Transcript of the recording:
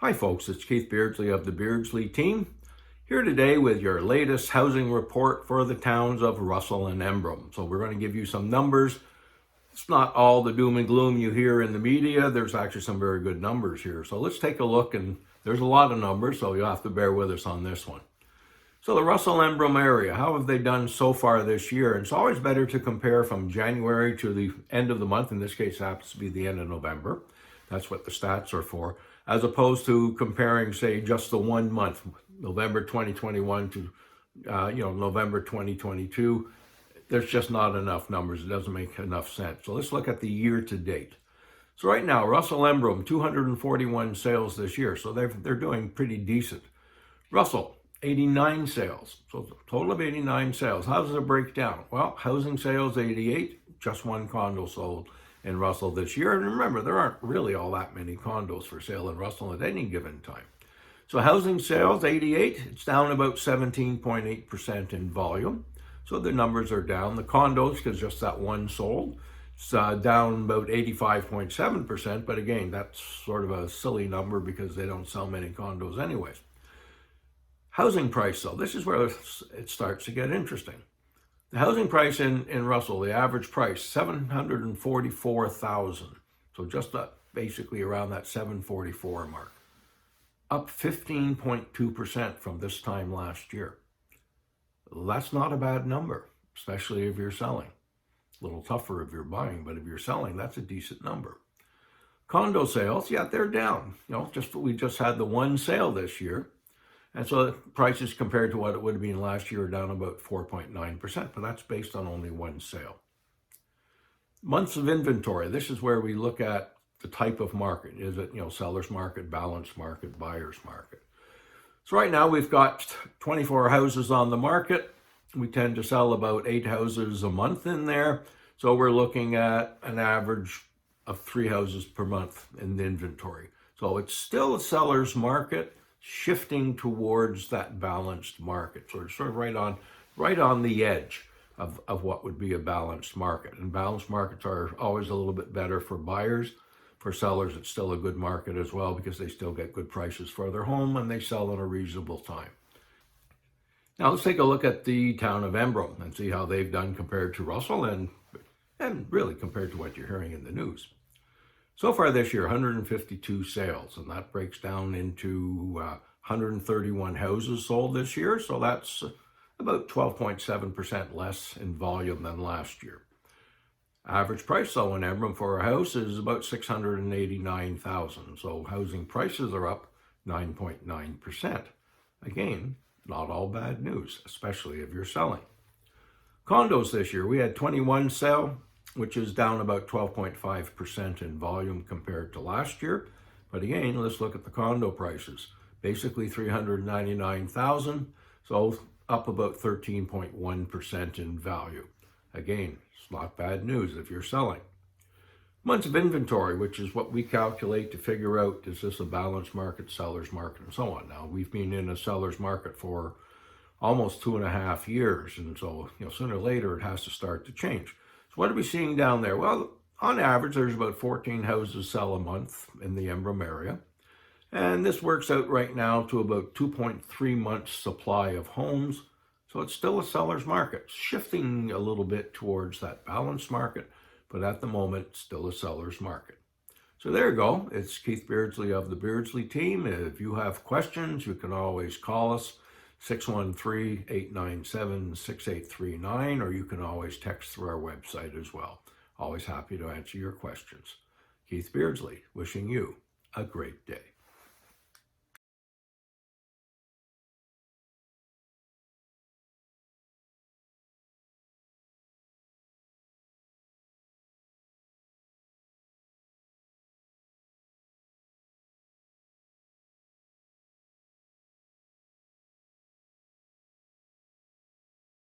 Hi folks, it's Keith Beardsley of the Beardsley team, here today with your latest housing report for the towns of Russell-Embrun. So we're going to give you some numbers. It's not all the doom and gloom you hear in the media. There's actually some very good numbers here. So let's take a look, and there's a lot of numbers, so you'll have to bear with us on this one. So the Russell-Embrun area, how have they done so far this year? And it's always better to compare from January to the end of the month. In this case, it happens to be the end of November. That's what the stats are for, as opposed to comparing, say, just the 1 month, November 2021 to November 2022. There's just not enough numbers. It doesn't make enough sense. So let's look at the year to date. So right now, Russell-Embrun, 241 sales this year. So they're doing pretty decent. Russell, 89 sales. So a total of 89 sales. How does it break down? Well, housing sales, 88, just one condo sold in Russell this year. And remember, there aren't really all that many condos for sale in Russell at any given time. So housing sales, 88, it's down about 17.8% in volume. So the numbers are down. The condos, because just that one sold, it's down about 85.7%. But again, that's sort of a silly number because they don't sell many condos anyways. Housing price, though, this is where it starts to get interesting. The housing price in Russell, the average price, $744,000. So just basically around that 744 mark. Up 15.2% from this time last year. That's not a bad number, especially if you're selling. A little tougher if you're buying, but if you're selling, that's a decent number. Condo sales, yeah, they're down. We just had the one sale this year. And so prices compared to what it would have been last year are down about 4.9%, but that's based on only one sale. Months of inventory, this is where we look at the type of market. Is it, seller's market, balanced market, buyer's market? So right now we've got 24 houses on the market. We tend to sell about 8 houses a month in there. So we're looking at an average of 3 houses per month in the inventory. So it's still a seller's market, shifting towards that balanced market. So it's sort of right on the edge of what would be a balanced market. And balanced markets are always a little bit better for buyers. For sellers, it's still a good market as well because they still get good prices for their home and they sell in a reasonable time. Now let's take a look at the town of Embrun and see how they've done compared to Russell and really compared to what you're hearing in the news. So far this year, 152 sales, and that breaks down into 131 houses sold this year. So that's about 12.7% less in volume than last year. Average price, though, in Embrun for a house is about $689,000. So housing prices are up 9.9%. Again, not all bad news, especially if you're selling. Condos this year, we had 21 sell, which is down about 12.5% in volume compared to last year. But again, let's look at the condo prices. Basically $399,000, so up about 13.1% in value. Again, it's not bad news if you're selling. Months of inventory, which is what we calculate to figure out, is this a balanced market, seller's market, and so on. Now, we've been in a seller's market for almost 2.5 years, and so sooner or later it has to start to change. So what are we seeing down there? Well, on average, there's about 14 houses sell a month in the Embrun area. And this works out right now to about 2.3 months supply of homes. So it's still a seller's market, shifting a little bit towards that balanced market, but at the moment, still a seller's market. So there you go. It's Keith Beardsley of the Beardsley team. If you have questions, you can always call us. 613-897-6839, or you can always text through our website as well. Always happy to answer your questions. Keith Beardsley, wishing you a great day.